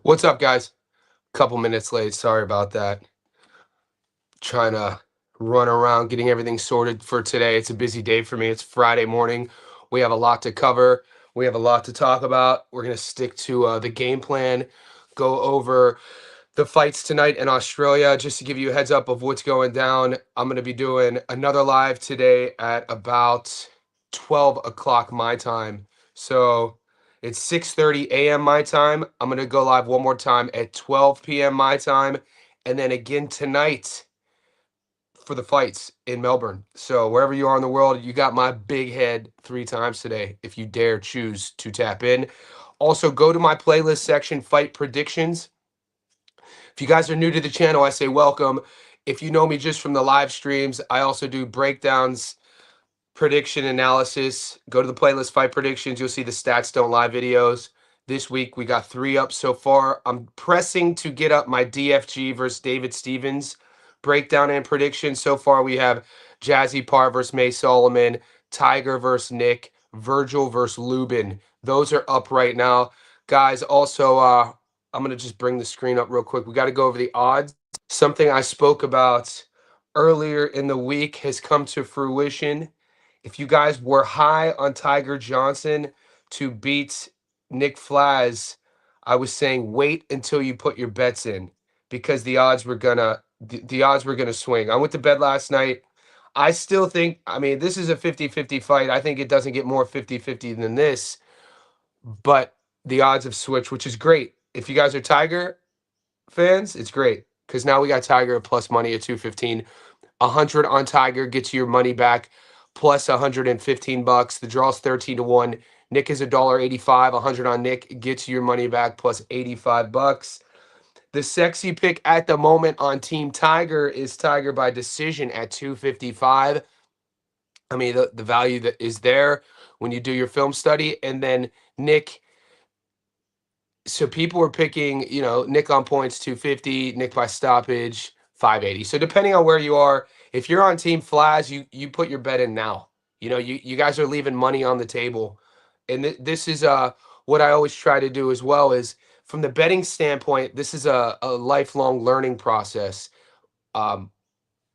What's up, guys? Couple minutes late. Sorry about that. Trying to run around getting everything sorted for today. It's a busy day for me. It's Friday morning. We have a lot to cover. We have a lot to talk about. We're going to stick to the game plan, go over the fights tonight in Australia. Just to give you a heads up of what's going down, I'm going to be doing another live today at about 12 o'clock my time. So it's 6:30 a.m. my time. I'm going to go live one more time at 12 p.m. my time. And then again tonight for the fights in Melbourne. So wherever you are in the world, you got my big head 3 times today if you dare choose to tap in. Also, go to my playlist section, Fight Predictions. If you guys are new to the channel, I say welcome. If you know me just from the live streams, I also do breakdowns, prediction analysis. Go to the playlist Fight Predictions. You'll see the Stats Don't Lie videos. This week, we got 3 up so far. I'm pressing to get up my DFG versus David Stevens breakdown and prediction. So far, we have Jazzy Parr versus May Solomon, Tiger versus Nick, Vergil versus Lubin. Those are up right now. Guys, also, I'm going to just bring the screen up real quick. We got to go over the odds. Something I spoke about earlier in the week has come to fruition. If you guys were high on Tiger Johnson to beat Nick Flaz, I was saying wait until you put your bets in because the odds were gonna swing. I went to bed last night. I still think, I mean, this is a 50-50 fight. I think it doesn't get more 50-50 than this, but the odds have switched, which is great. If you guys are Tiger fans, it's great because now we got Tiger plus money at 215. 100 on Tiger gets you your money back plus 115 bucks. The draw's 13 to 1. Nick is $1.85. 100 on Nick gets you your money back plus 85 bucks. The sexy pick at the moment on Team Tiger is Tiger by decision at 255. I mean, the value that is there when you do your film study. And then Nick, so people were picking, Nick on points 250, Nick by stoppage 580. So depending on where you are, if you're on Team Flaz, you put your bet in now. You guys are leaving money on the table, and this is what I always try to do as well. Is from the betting standpoint, this is a lifelong learning process. Um,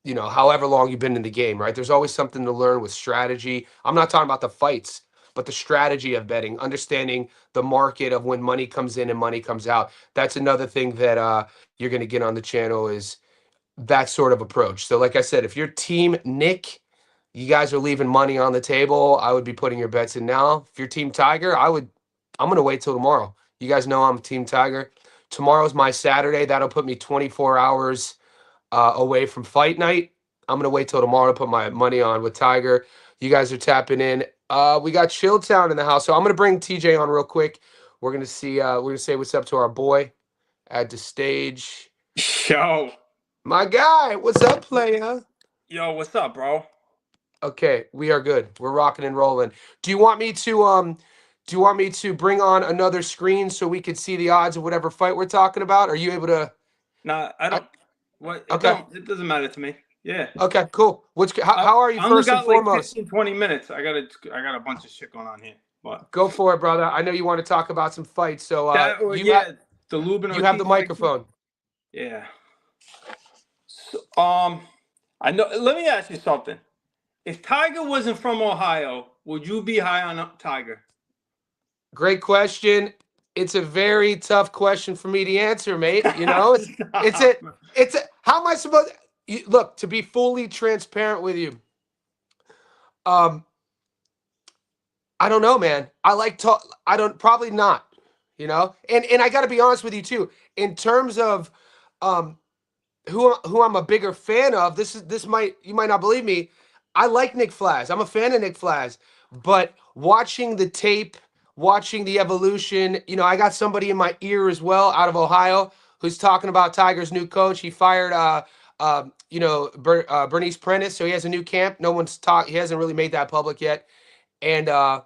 however long you've been in the game, right? There's always something to learn with strategy. I'm not talking about the fights, but the strategy of betting, understanding the market of when money comes in and money comes out. That's another thing that you're going to get on the channel is that sort of approach. So, like I said, if you're Team Nick, you guys are leaving money on the table. I would be putting your bets in now. If you're Team Tiger, I'm going to wait till tomorrow. You guys know I'm Team Tiger. Tomorrow's my Saturday. That'll put me 24 hours away from fight night. I'm gonna wait till tomorrow to put my money on with Tiger. You guys are tapping in. We got Chilltown in the house, so I'm gonna bring TJ on real quick. We're gonna see. We're gonna say what's up to our boy at the stage. Yo, My guy, what's up, playa? what's up, bro? Okay, we are good. We're rocking and rolling. Do you want me to Do you want me to bring on another screen so we could see the odds of whatever fight we're talking about? Are you able to? Nah, I I, don't. What? It okay. don't. It doesn't matter to me. Yeah. Okay. Cool. I, How are you I only first and got like foremost? 15, 20 minutes. I got a bunch of shit going on here. But Go for it, brother. I know you want to talk about some fights, so yeah, the Lubin you have the Ortiz fight too. microphone. Yeah. So, I know. Let me ask you something. If Tiger wasn't from Ohio, would you be high on Tiger? Great question. It's a very tough question for me to answer, mate. It's a, Stop. it's a. How am I supposed? Look, to be fully transparent with you, um, I don't know, man. I like talk. I don't probably not. And I got to be honest with you too. In terms of um, who I'm a bigger fan of. This might you might not believe me. I like Nick Flaz. I'm a fan of Nick Flaz, but watching the tape, watching the evolution, I got somebody in my ear as well out of Ohio who's talking about Tiger's new coach. He fired Bernice Prentice, so he has a new camp. No one's talked. He hasn't really made that public yet, and I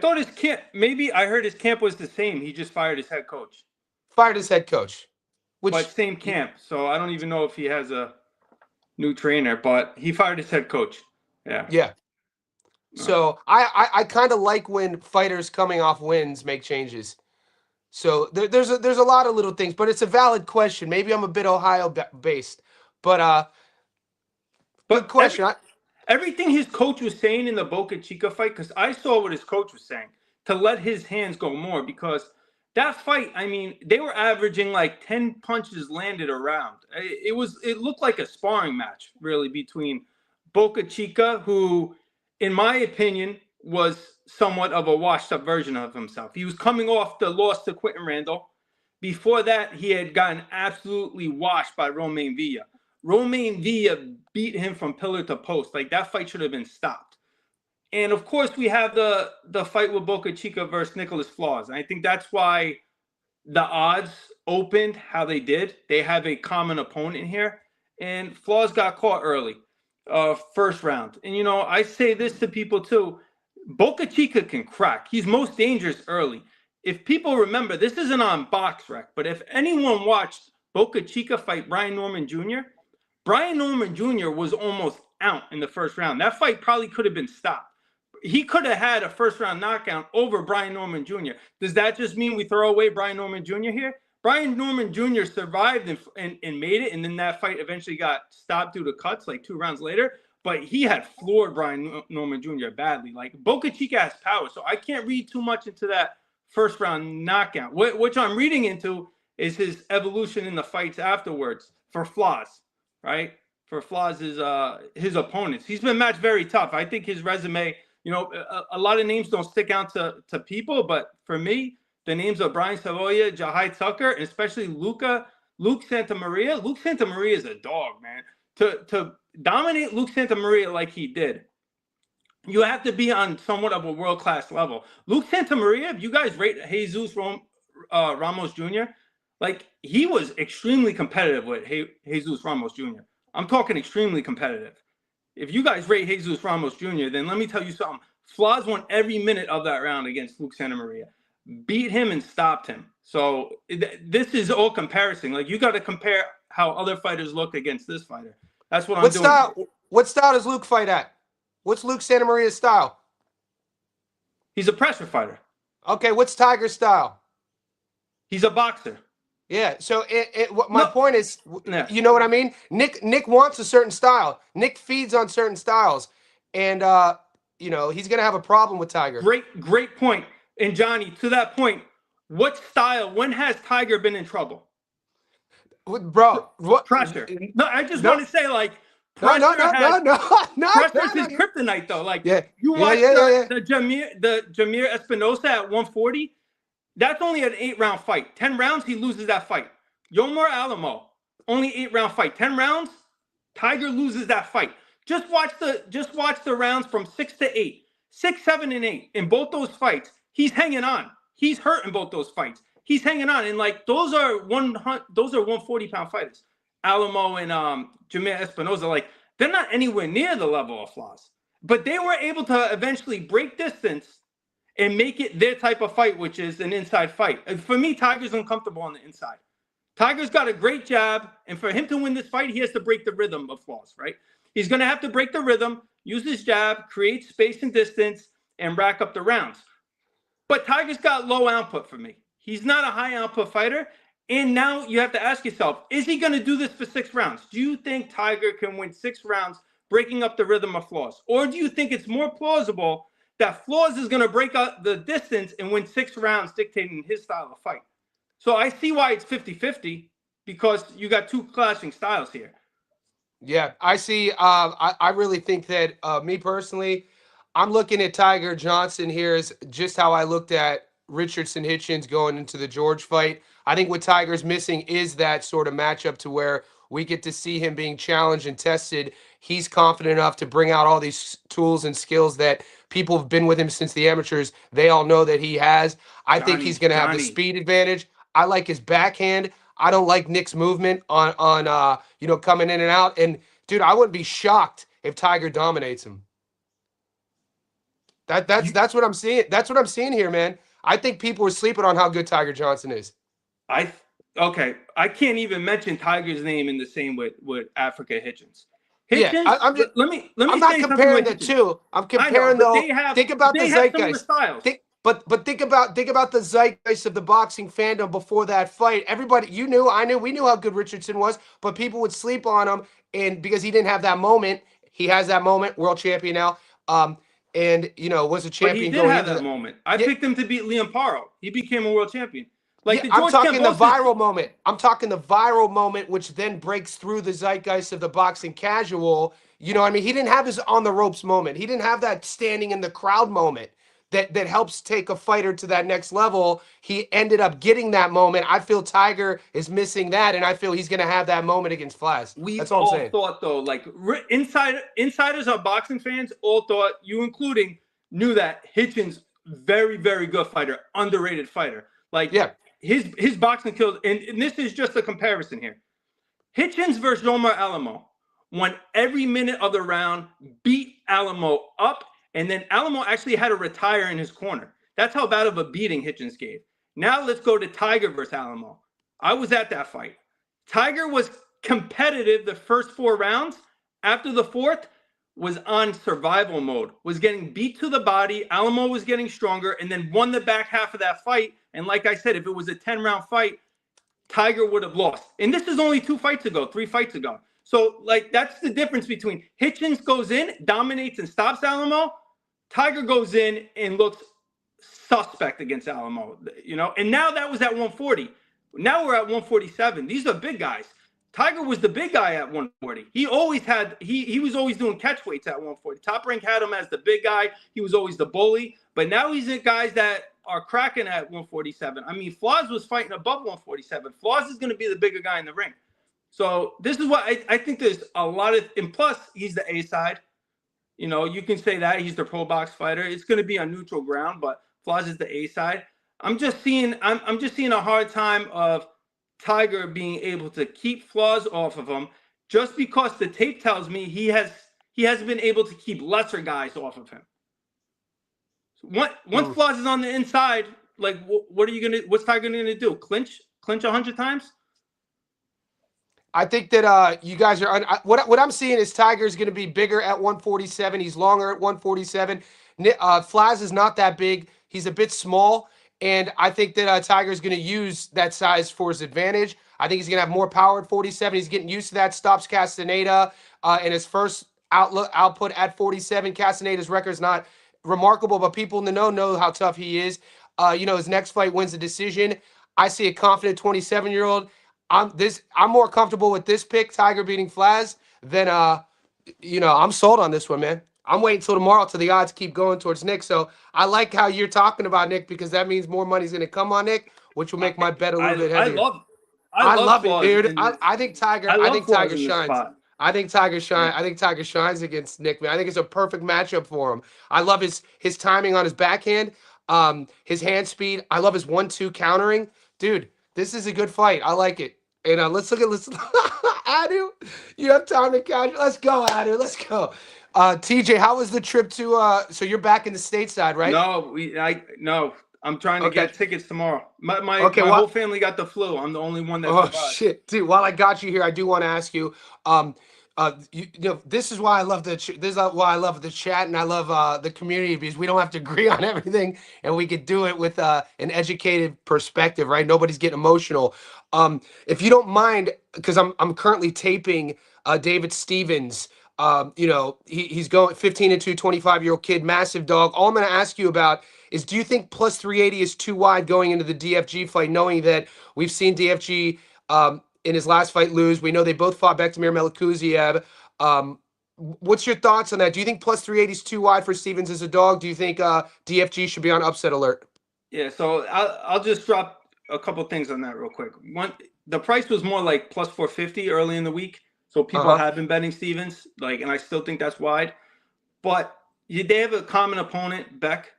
thought his camp. Maybe I heard his camp was the same. He just fired his head coach, fired his head coach, but which same camp. So I don't even know if he has a new trainer, but he fired his head coach. Yeah. yeah. So I kind of like when fighters coming off wins make changes. So there's a lot of little things, but it's a valid question. Maybe I'm a bit Ohio based, but good But question. everything his coach was saying in the Boca Chica fight, because I saw what his coach was saying, to let his hands go more, because that fight, I mean, they were averaging like 10 punches landed around. It looked like a sparring match, really, between Boca Chica, who, in my opinion, was somewhat of a washed up version of himself. He was coming off the loss to Quentin Randall. Before that, he had gotten absolutely washed by Romain Villa. Romain Villa beat him from pillar to post. Like, that fight should have been stopped. And of course, we have the fight with Boca Chica versus Nicholas Flaws. And I think that's why the odds opened how they did. They have a common opponent here. And Flaws got caught early, first round. And, you know, I say this to people too. Boca Chica can crack. He's most dangerous early. If people remember, this isn't on BoxRec, but if anyone watched Boca Chica fight Brian Norman Jr., Brian Norman Jr. was almost out in the first round. That fight probably could have been stopped. He could have had a first-round knockout over Brian Norman Jr. Does that just mean we throw away Brian Norman Jr. here? Brian Norman Jr. survived and made it, and then that fight eventually got stopped due to cuts like 2 rounds later. But he had floored Brian Norman Jr. badly. Like, Boca Chica has power, so I can't read too much into that first-round knockout. What I'm reading into is his evolution in the fights afterwards for Flaws, right? For Flaws, his opponents. He's been matched very tough. I think his resume, you know, a lot of names don't stick out to people, but for me, the names of Brian Savoya, Jahai Tucker, and especially Luke Santamaria. Luke Santamaria is a dog, man. To dominate Luke Santamaria like he did, you have to be on somewhat of a world-class level. Luke Santamaria, if you guys rate Jesus Ramos Jr., like, he was extremely competitive with Jesus Ramos Jr. I'm talking extremely competitive. If you guys rate Jesus Ramos Jr., then let me tell you something. Flaws won every minute of that round against Luke Santamaria. Beat him and stopped him. So this is all comparison. Like, you got to compare how other fighters look against this fighter. That's what I'm doing. What style does Luke fight at? What's Luke Santamaria's style? He's a pressure fighter. Okay, what's Tiger's style? He's a boxer. Yeah, so my point is, you know what I mean? Nick wants a certain style. Nick feeds on certain styles. And, you know, he's going to have a problem with Tiger. Great point. And, Johnny, to that point, what style, when has Tiger been in trouble? Bro, what? Pressure. No, I just want to say, like, pressure pressure's his kryptonite, though. Like, you watch the Jamir Espinosa at 140, that's only an 8-round fight. 10 rounds, he loses that fight. Yomar Alamo, only 8-round fight. 10 rounds, Tiger loses that fight. Just watch the rounds from 6 to 8. 6, 7, and 8. In both those fights, he's hanging on. He's hurt in both those fights. He's hanging on. And, like, those are 140-pound fighters. Alamo and Jamir Espinosa, like, they're not anywhere near the level of Flaws. But they were able to eventually break distance and make it their type of fight, which is an inside fight. And for me, Tiger's uncomfortable on the inside. Tiger's got a great jab, and for him to win this fight, he has to break the rhythm of Flaws, right? He's going to have to break the rhythm, use his jab, create space and distance, and rack up the rounds. But Tiger's got low output for me. He's not a high output fighter. And now you have to ask yourself, is he going to do this for 6 rounds? Do you think Tiger can win 6 rounds breaking up the rhythm of Flaws? Or do you think it's more plausible that Flaws is going to break up the distance and win 6 rounds dictating his style of fight? So I see why it's 50-50, because you got 2 clashing styles here. Yeah, I see. I really think that, me personally, I'm looking at Tiger Johnson here as just how I looked at Richardson Hitchens going into the George fight. I think what Tiger's missing is that sort of matchup to where we get to see him being challenged and tested. He's confident enough to bring out all these tools and skills that people have been with him since the amateurs. They all know that he has. I think he's going to have the speed advantage. I like his backhand. I don't like Nick's movement on you know, coming in and out. And dude, I wouldn't be shocked if Tiger dominates him. That's what I'm seeing. That's what I'm seeing here, man. I think people are sleeping on how good Tiger Johnson is. Okay. I can't even mention Tiger's name in the same with Africa Hitchens. I'm just, let me I'm not comparing the two. I'm comparing think about the zeitgeist. But think about the zeitgeist of the boxing fandom before that fight. Everybody, you knew, I knew, we knew how good Richardson was, but people would sleep on him, and because he didn't have that moment, he has that moment. World champion now, and was a But he champion did going have into that the. moment. I Yeah, picked him to beat Liam Paro. He became a world champion. Like yeah, the I'm George talking the Kambosos. viral moment. I'm talking the viral moment, which then breaks through the zeitgeist of the boxing casual. You know what I mean? He didn't have his on the ropes moment. He didn't have that standing in the crowd moment that helps take a fighter to that next level. He ended up getting that moment. I feel Tiger is missing that, and I feel he's going to have that moment against Flash. We That's all I'm all saying. thought though, like insiders of boxing fans, all thought, you including, knew that Hitchens, very very good fighter, underrated fighter. Like Yeah. his boxing kills, and this is just a comparison here. Hitchens versus Omar Alamo won every minute of the round, beat Alamo up, and then Alamo actually had to retire in his corner. That's how bad of a beating Hitchens gave. Now let's go to Tiger versus Alamo. I was at that fight. Tiger was competitive the first 4 rounds. After the fourth, was on survival mode, was getting beat to the body. Alamo was getting stronger, and then won the back half of that fight. And like I said, if it was a 10-round fight, Tiger would have lost. And this is only 3 fights ago. So, like, that's the difference between Hitchens goes in, dominates, and stops Alamo. Tiger goes in and looks suspect against Alamo, And now that was at 140. Now we're at 147. These are big guys. Tiger was the big guy at 140. He always had, he was always doing catch weights at 140. Top Rank had him as the big guy. He was always the bully. But now he's in guys that are cracking at 147. I mean, Flaws was fighting above 147. Flaws is going to be the bigger guy in the ring. So this is what I think there's a lot of, and plus he's the A side. You can say that he's the pro box fighter. It's going to be on neutral ground, but Flaws is the A side. I'm just seeing a hard time of Tiger being able to keep Flaws off of him, just because the tape tells me he hasn't been able to keep lesser guys off of him. Once Flaws is on the inside, like what's Tiger gonna do? Clinch 100 times? I think that you guys are what I'm seeing is Tiger's going to be bigger at 147. He's longer at 147. Flaz is not that big. He's a bit small, and I think that Tiger's going to use that size for his advantage. I think he's going to have more power at 47. He's getting used to that. Stops Castaneda in his first output at 47. Castaneda's record is not remarkable, but people in the know how tough he is. His next fight wins the decision. I see a confident 27-year-old. I'm more comfortable with this pick, Tiger beating Flaz, than I'm sold on this one, man. I'm waiting till tomorrow till the odds keep going towards Nick. So I like how you're talking about Nick, because that means more money's gonna come on Nick, which will make my bet a little bit I heavier. love I love it, Flaws dude. in this. I think Tiger. I I love think Flaws Tiger in this shines. spot. I think Tiger shine. Yeah. I think Tiger shines against Nick, man. I think it's a perfect matchup for him. I love his timing on his backhand, his hand speed. I love his 1-2 countering, dude. This is a good fight. I like it. And let's Adu, you have time to count. Let's go, Adu. Let's go. TJ, how was the trip to? So you're back in the stateside, right? No. I'm trying to get tickets tomorrow. My whole family got the flu. I'm the only one that survived. Oh shit, dude! While I got you here, I do want to ask you. This is why I love this is why I love the chat, and I love the community, because we don't have to agree on everything, and we could do it with an educated perspective, right? Nobody's getting emotional. If you don't mind, because I'm currently taping David Stevens. He's going 15-2, 25-year-old kid, massive dog. All I'm going to ask you about is, do you think plus 380 is too wide going into the DFG fight, knowing that we've seen DFG in his last fight lose? We know they both fought Bektamir Melikuziev. What's your thoughts on that? Do you think plus 380 is too wide for Stevens as a dog? Do you think DFG should be on upset alert? Yeah, so I'll just drop a couple things on that real quick. One, the price was more like plus 450 early in the week, so people have been betting Stevens, and I still think that's wide. But they have a common opponent, Beck.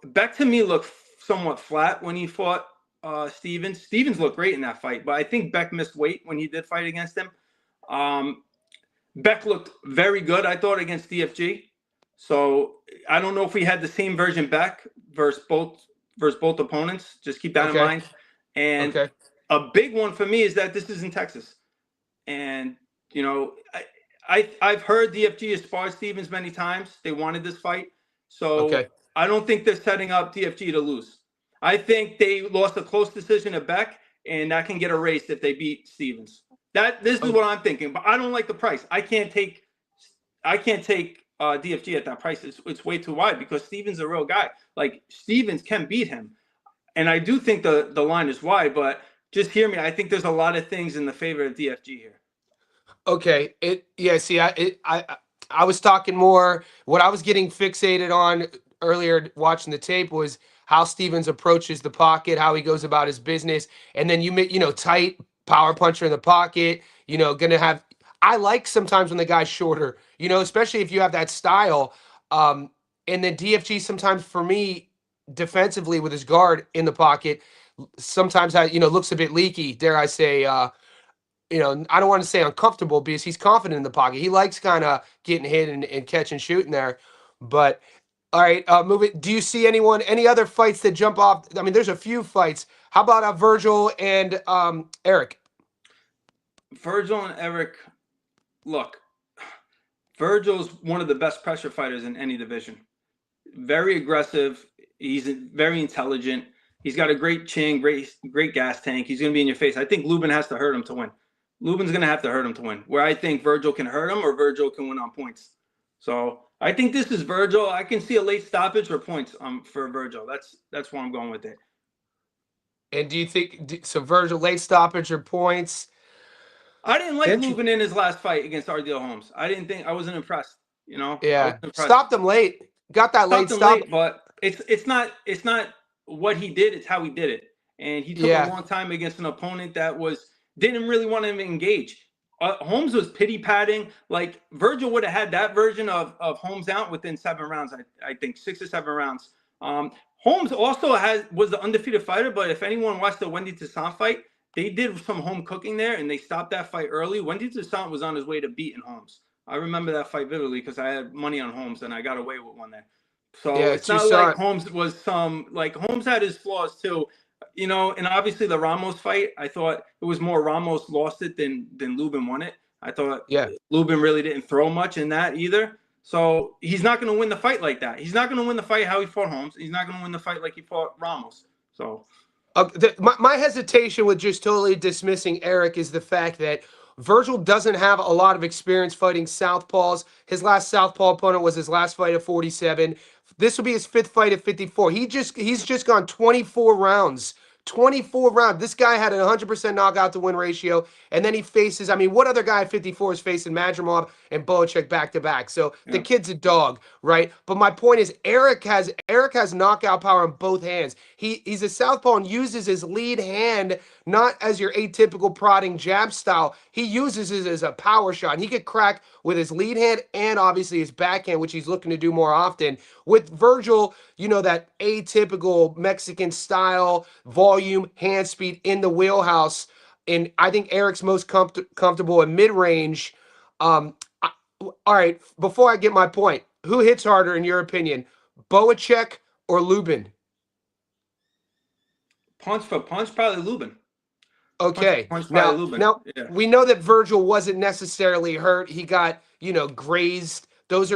Beck to me looked somewhat flat when he fought Stevens. Stevens looked great in that fight, but I think Beck missed weight when he did fight against him. Beck looked very good, I thought, against DFG. So I don't know if we had the same version Beck versus both opponents. Just keep that in mind. And a big one for me is that this is in Texas. And, I've heard DFG has sparred Stevens many times. They wanted this fight. So I don't think they're setting up DFG to lose. I think they lost a close decision to Beck, and that can get erased if they beat Stevens. This is what I'm thinking, but I don't like the price. I can't take DFG at that price. It's way too wide because Stevens is a real guy. Like Stevens can beat him, and I do think the line is wide. But just hear me. I think there's a lot of things in the favor of DFG here. Okay. See, I was talking more. What I was getting fixated on earlier watching the tape was how Stevens approaches the pocket, how he goes about his business, and then tight power puncher in the pocket. Gonna have. I like sometimes when the guy's shorter. Especially if you have that style. And then DFG sometimes for me defensively with his guard in the pocket, sometimes looks a bit leaky. Dare I say? I don't want to say uncomfortable because he's confident in the pocket. He likes kind of getting hit and catch and shooting there. But all right, move it. Do you see any other fights that jump off? I mean, there's a few fights. How about Vergil and Eric? Vergil and Eric, look, Vergil's one of the best pressure fighters in any division. Very aggressive. He's very intelligent. He's got a great chin, great gas tank. He's going to be in your face. I think Lubin has to hurt him to win. Lubin's going to have to hurt him to win. Where I think Vergil can hurt him or Vergil can win on points. So I think this is Vergil. I can see a late stoppage or points for Vergil. That's where I'm going with it. And do you think so? Vergil late stoppage or points? I didn't like Lubin in his last fight against Ardell Holmes. I wasn't impressed. Yeah, stopped him late. Got that late stop, but it's not what he did. It's how he did it, and he took a long time against an opponent that didn't really want him to engage. Holmes was pity patting. Like Vergil would have had that version of Holmes out within 7 rounds. I think 6 or 7 rounds. Holmes also was the undefeated fighter, but if anyone watched the Wendy Toussaint fight, they did some home cooking there, and they stopped that fight early. Wendy Toussaint was on his way to beating Holmes. I remember that fight vividly because I had money on Holmes, and I got away with one there. So it's not like Holmes was Holmes had his flaws too. And obviously the Ramos fight, I thought it was more Ramos lost it than Lubin won it. I thought Lubin really didn't throw much in that either. So he's not going to win the fight like that. He's not going to win the fight how he fought Holmes. He's not going to win the fight like he fought Ramos. So my hesitation with just totally dismissing Eric is the fact that Vergil doesn't have a lot of experience fighting southpaws. His last southpaw opponent was his last fight at 47. This will be his 5th fight at 54. He's just gone 24 rounds. 24 rounds. This guy had a 100% knockout to win ratio, and then he faces. I mean, what other guy at 54 is facing Madrimov and Boacek back to back? So the kid's a dog, right? But my point is, Eric has knockout power in both hands. He's a southpaw and uses his lead hand not as your atypical prodding jab style. He uses it as a power shot. He could crack with his lead hand and obviously his backhand, which he's looking to do more often. With Vergil, that atypical Mexican style, volume, hand speed in the wheelhouse. And I think Eric's most comfortable in mid-range. All right, before I get my point, who hits harder in your opinion, Boacek or Lubin? Punch for punch, probably Lubin. Okay. Now we know that Vergil wasn't necessarily hurt. He got, grazed. Those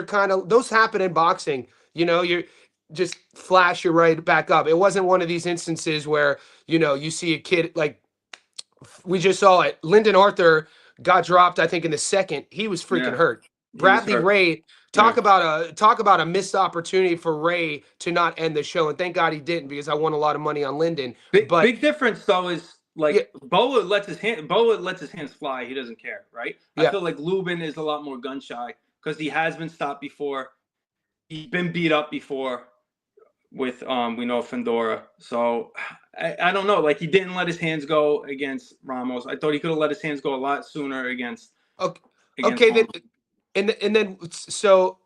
happen in boxing. You're just flash you right back up. It wasn't one of these instances where, you see a kid like we just saw it. Lyndon Arthur got dropped, I think, in the 2nd. He was freaking hurt. Bradley Ray, talk about a missed opportunity for Ray to not end the show. And thank God he didn't, because I won a lot of money on Lyndon. Big difference though is Boa lets his hands fly. He doesn't care, right? I feel like Lubin is a lot more gun shy because he has been stopped before. He's been beat up before with we know Fendora. So I don't know. Like he didn't let his hands go against Ramos. I thought he could have let his hands go a lot sooner against. Okay, then so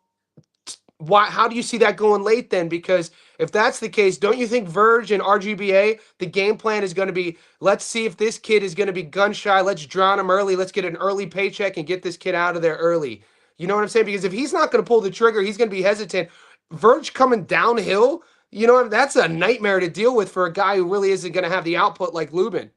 why? How do you see that going late then? Because if that's the case, don't you think Verge and RGBA, the game plan is going to be, let's see if this kid is going to be gun shy. Let's drown him early. Let's get an early paycheck and get this kid out of there early. You know what I'm saying? Because if he's not going to pull the trigger, he's going to be hesitant. Verge coming downhill, that's a nightmare to deal with for a guy who really isn't going to have the output like Lubin.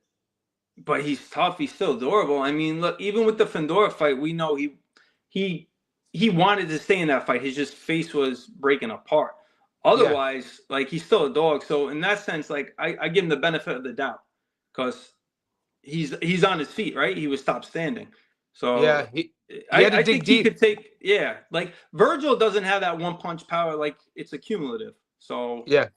But he's tough. He's still durable. I mean, look, even with the Fendora fight, we know he wanted to stay in that fight. His just face was breaking apart. Yeah. Otherwise, like, he's still a dog. So in that sense, like, I give him the benefit of the doubt because he's on his feet, right? He was stopped standing. So Yeah. He had to I dig think he deep. could take, yeah, like Vergil doesn't have that one punch power, like it's accumulative. So Yeah.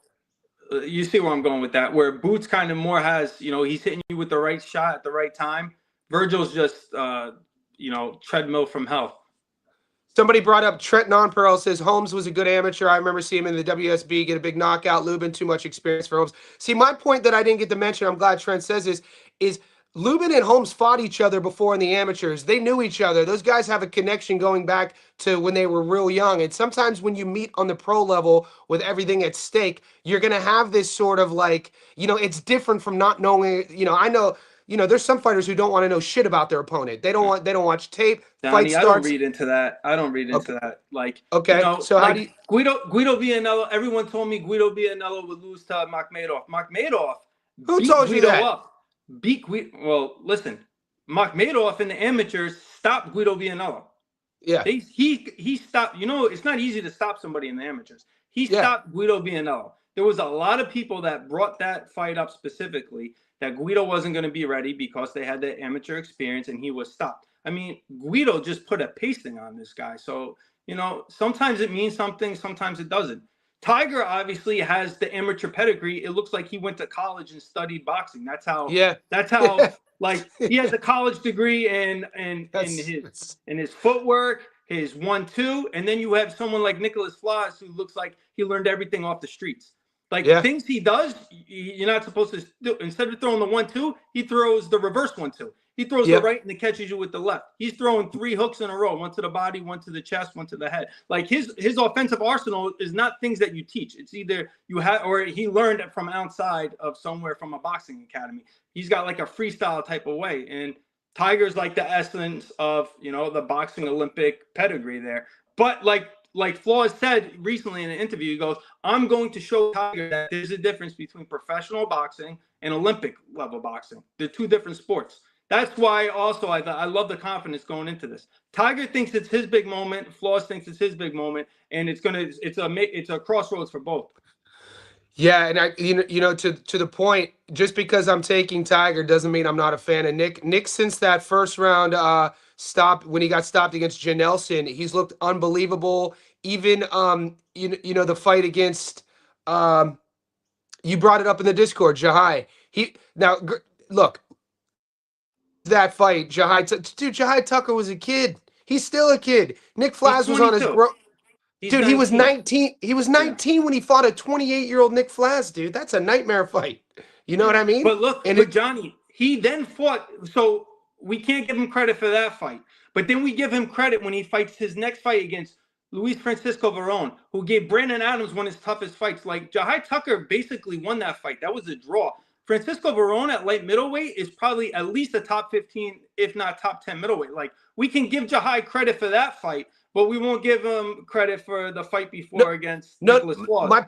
you see where I'm going with that, where Boots kind of more has, he's hitting you with the right shot at the right time. Virgil's just treadmill from hell. Somebody brought up Trent Nonpearl says Holmes was a good amateur. I remember seeing him in the WSB get a big knockout. Lubin, too much experience for Holmes. See, my point that I didn't get to mention, I'm glad Trent says this, is Lubin and Holmes fought each other before in the amateurs. They knew each other. Those guys have a connection going back to when they were real young. And sometimes when you meet on the pro level with everything at stake, you're going to have this sort of like, it's different from not knowing, I know, there's some fighters who don't want to know shit about their opponent. They don't watch tape. Fight Donnie, I don't starts. read into that. I don't read into Okay. that. Like, Okay. So how do like you? Guido Vianello. Everyone told me Guido Vianello would lose to Makhmedov. Makhmedov Who beat told you Guido that? up. Beat Guido. Well, listen, Makhmedov in the amateurs stopped Guido Vianello. Yeah. He stopped. It's not easy to stop somebody in the amateurs. He Yeah. stopped Guido Vianello. There was a lot of people that brought that fight up specifically that Guido wasn't going to be ready because they had the amateur experience and he was stopped. I mean, Guido just put a pasting on this guy. So, sometimes it means something, sometimes it doesn't. Tiger obviously has the amateur pedigree. It looks like he went to college and studied boxing. That's how Yeah. like he has a college degree in That's his footwork, his 1-2, and then you have someone like Nicholas Floss who looks like he learned everything off the streets. Like yeah. things he does, you're not supposed to do. Instead of throwing the 1-2, he throws the reverse 1-2. He throws the Yep. right and it catches you with the left. He's throwing 3 hooks in a row, one to the body, one to the chest, one to the head. Like his offensive arsenal is not things that you teach. It's either you have or he learned it from outside of somewhere from a boxing academy. He's got like a freestyle type of way. And Tiger's like the essence of, the boxing Olympic pedigree there. But like Flores said recently in an interview, he goes, I'm going to show Tiger that there's a difference between professional boxing and Olympic level boxing. They're two different sports. That's why also I love the confidence going into this. Tiger thinks it's his big moment. Flores thinks it's his big moment. And it's a crossroads for both. Yeah, and to the point, just because I'm taking Tiger doesn't mean I'm not a fan of Nick. Nick, since that first round stop when he got stopped against Janelson, he's looked unbelievable. Even the fight against you brought it up in the Discord, Jahai. Look, that fight, Jahai Tucker was a kid. He's still a kid. Nick He's Flaz was on his 22. He's Dude, he was 19. 19. He was Yeah. 19 when he fought a 28-year-old Nick Flaz, dude. That's a nightmare fight. You know what I mean? But look, And but Johnny, he then fought. So we can't give him credit for that fight. But then we give him credit when he fights his next fight against Luis Francisco Varone, who gave Brandon Adams one of his toughest fights. Like Jahai Tucker basically won that fight. That was a draw. Francisco Varone at light middleweight is probably at least a top 15, if not top 10 middleweight. Like we can give Jahai credit for that fight, but we won't give him credit for the fight before against Nicholas Flores. My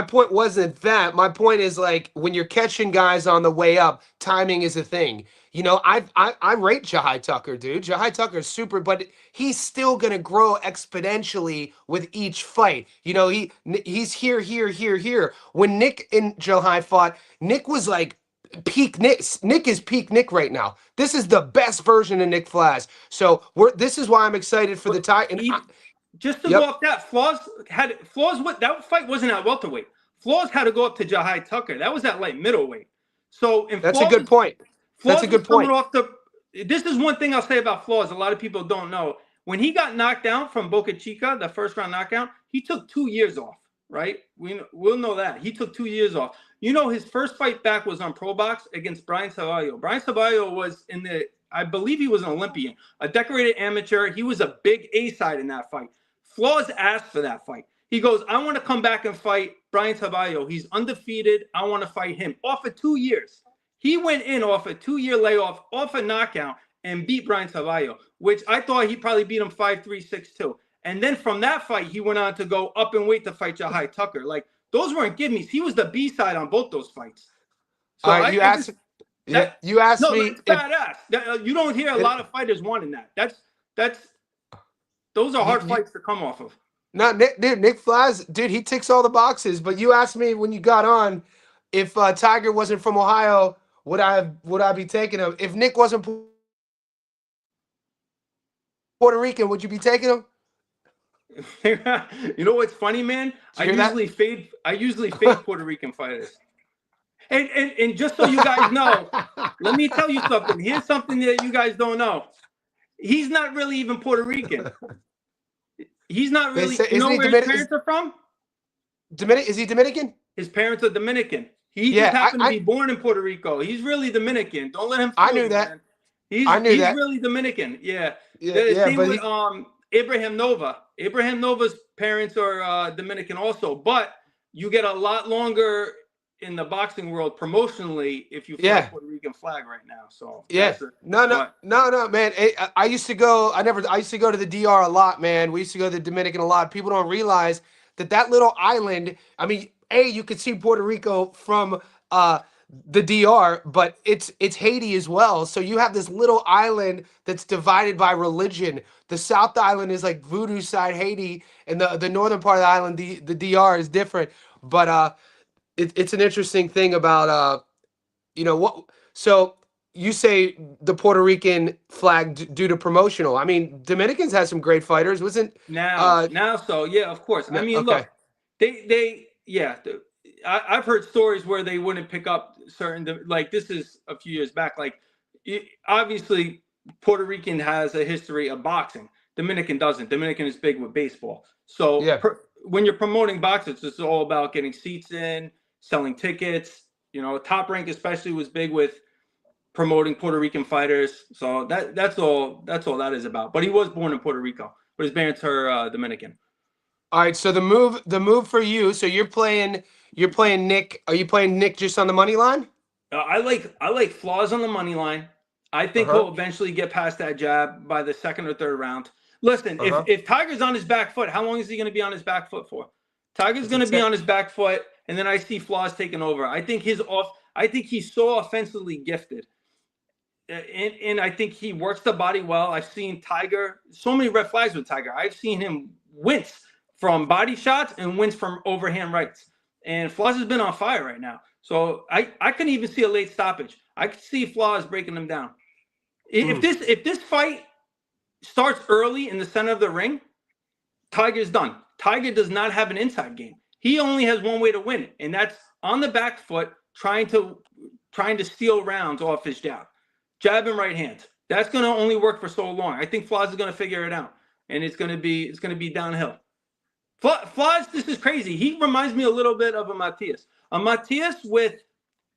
point wasn't that. My point is like when you're catching guys on the way up, timing is a thing. I rate Jahai Tucker, dude. Jahai Tucker's super, but he's still gonna grow exponentially with each fight. He's here, here, here, here. When Nick and Jahai fought, Nick was like peak Nick. Nick is peak Nick right now. This is the best version of Nick Flaz. So this is why I'm excited for the tie. Just to go Yep. off that, Flores what that fight wasn't at welterweight. Flores had to go up to Jahai Tucker. That was at light middleweight. So That's a good point. That's a Flores was good coming point. off the. This is one thing I'll say about Flores. A lot of people don't know. When he got knocked down from Boca Chica, the first round knockout, he took 2 years off. Right? We'll know that he took 2 years off. His first fight back was on Pro Box against Brian Savallo. Brian Savallo was I believe he was an Olympian, a decorated amateur. He was a big A side in that fight. Flores asked for that fight. He goes, I want to come back and fight Brian Savallo. He's undefeated. I want to fight him. Off of 2 years. He went in off a 2-year layoff, off a knockout, and beat Brian Savallo, which I thought he probably beat him 5-3, 6-2. And then from that fight, he went on to go up and weight to fight Jahai Tucker. Like, those weren't gimmies. He was the B side on both those fights. So All right, you asked me it's badass. You don't hear a lot of fighters wanting that. Those are hard fights to come off of. No, Nick Flies, dude, he ticks all the boxes. But you asked me when you got on if Tiger wasn't from Ohio, would I be taking him? If Nick wasn't Puerto Rican, would you be taking him? You know what's funny, man? Did you hear that? I usually fade Puerto Rican fighters. And just so you guys know, let me tell you something. Here's something that you guys don't know. He's not really even Puerto Rican. He's not They really. say, You isn't know he where his Dominican? parents are from? Is he Dominican? His parents are Dominican. He just Yeah, happened to be born in Puerto Rico. He's really Dominican. Don't let him I fool knew you, that. man. I knew He's that. really Dominican. Yeah. Yeah, The yeah, same but with Abraham Nova. Abraham Nova's parents are Dominican also, but you get a lot longer in the boxing world promotionally if you fly yeah, Puerto Rican flag right now. So yeah. No, no, but no, no, man. I used to go. I used to go to the DR a lot, man. We used to go to the Dominican a lot. People don't realize that little island. I mean, you could see Puerto Rico from uh the DR, but it's Haiti as well. So you have this little island that's divided by religion. The South Island is like voodoo side Haiti, and the northern part of the island, the DR, is different. But it's an interesting thing about what. So you say the Puerto Rican flag due to promotional. I mean, Dominicans had some great fighters, wasn't? now, so yeah, of course. I No, mean, okay, look, yeah. I've heard stories where they wouldn't pick up certain, like this is a few years back. Like, obviously, Puerto Rican has a history of boxing. Dominican doesn't. Dominican is big with baseball. So yeah. when you're promoting boxing, it's all about getting seats in, selling tickets. Top Rank especially was big with promoting Puerto Rican fighters. So that's all that is about. But he was born in Puerto Rico, but his parents are Dominican. All right, so the move for you. So you're playing Nick. Are you playing Nick just on the money line? I like flaws on the money line. I Uh think huh. he'll eventually get past that jab by the second or third round. Listen, Uh if huh. if Tiger's on his back foot, how long is he going to be on his back foot for? Tiger's It's a going to be tech. on his back foot, and then I see flaws taking over. I think he's so offensively gifted. And I think he works the body well. I've seen Tiger, so many red flags with Tiger. I've seen him wince from body shots and wince from overhand rights. And Floss has been on fire right now. So I couldn't even see a late stoppage. I could see Floss breaking them down. If Mm. this fight starts early in the center of the ring, Tiger's done. Tiger does not have an inside game. He only has one way to win it, and that's on the back foot, trying to steal rounds off his jab and right hand. That's going to only work for so long. I think Floss is going to figure it out, and it's going to be downhill. Floss, this is crazy. He reminds me a little bit of a Matias with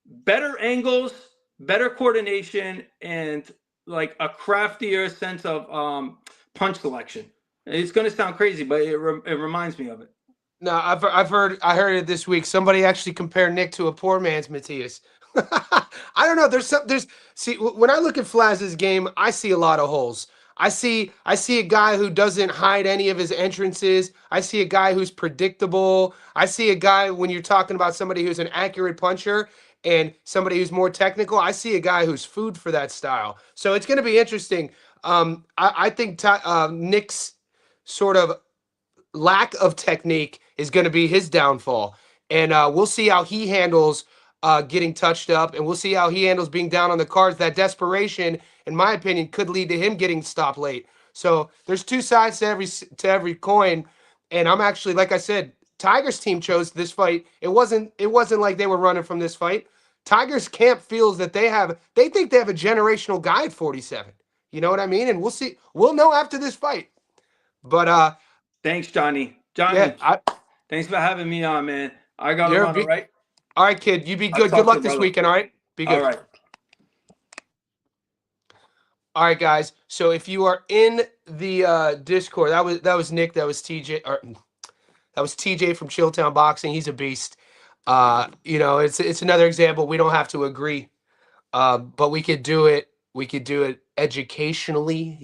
better angles, better coordination, and like a craftier sense of punch selection. It's going to sound crazy, but it reminds me of it. No, I heard it this week. Somebody actually compared Nick to a poor man's Matthias. I don't know. See, when I look at Flaz's game, I see a lot of holes. I see a guy who doesn't hide any of his entrances. I see a guy who's predictable. I see a guy, when you're talking about somebody who's an accurate puncher and somebody who's more technical, I see a guy who's food for that style. So it's going to be interesting. I think Nick's sort of lack of technique is going to be his downfall. And we'll see how he handles getting touched up, and we'll see how he handles being down on the cards. That desperation, in my opinion, could lead to him getting stopped late. So there's two sides to every coin, and I'm actually, like I said, Tiger's team chose this fight. It wasn't like they were running from this fight. Tiger's camp feels that they think they have a generational guy at 47. You know what I mean? And we'll see. We'll know after this fight. But Thanks, Johnny. yeah, Johnny, thanks for having me on, man. I got to you're run, all right? all right, kid. You be I'll good. Good talk to luck you, this brother. weekend. All right, be All good. right. All right, guys. So if you are in the Discord, that was Nick. That was TJ. Or, that was TJ from Chilltown Boxing. He's a beast. It's another example. We don't have to agree, but we could do it. We could do it educationally.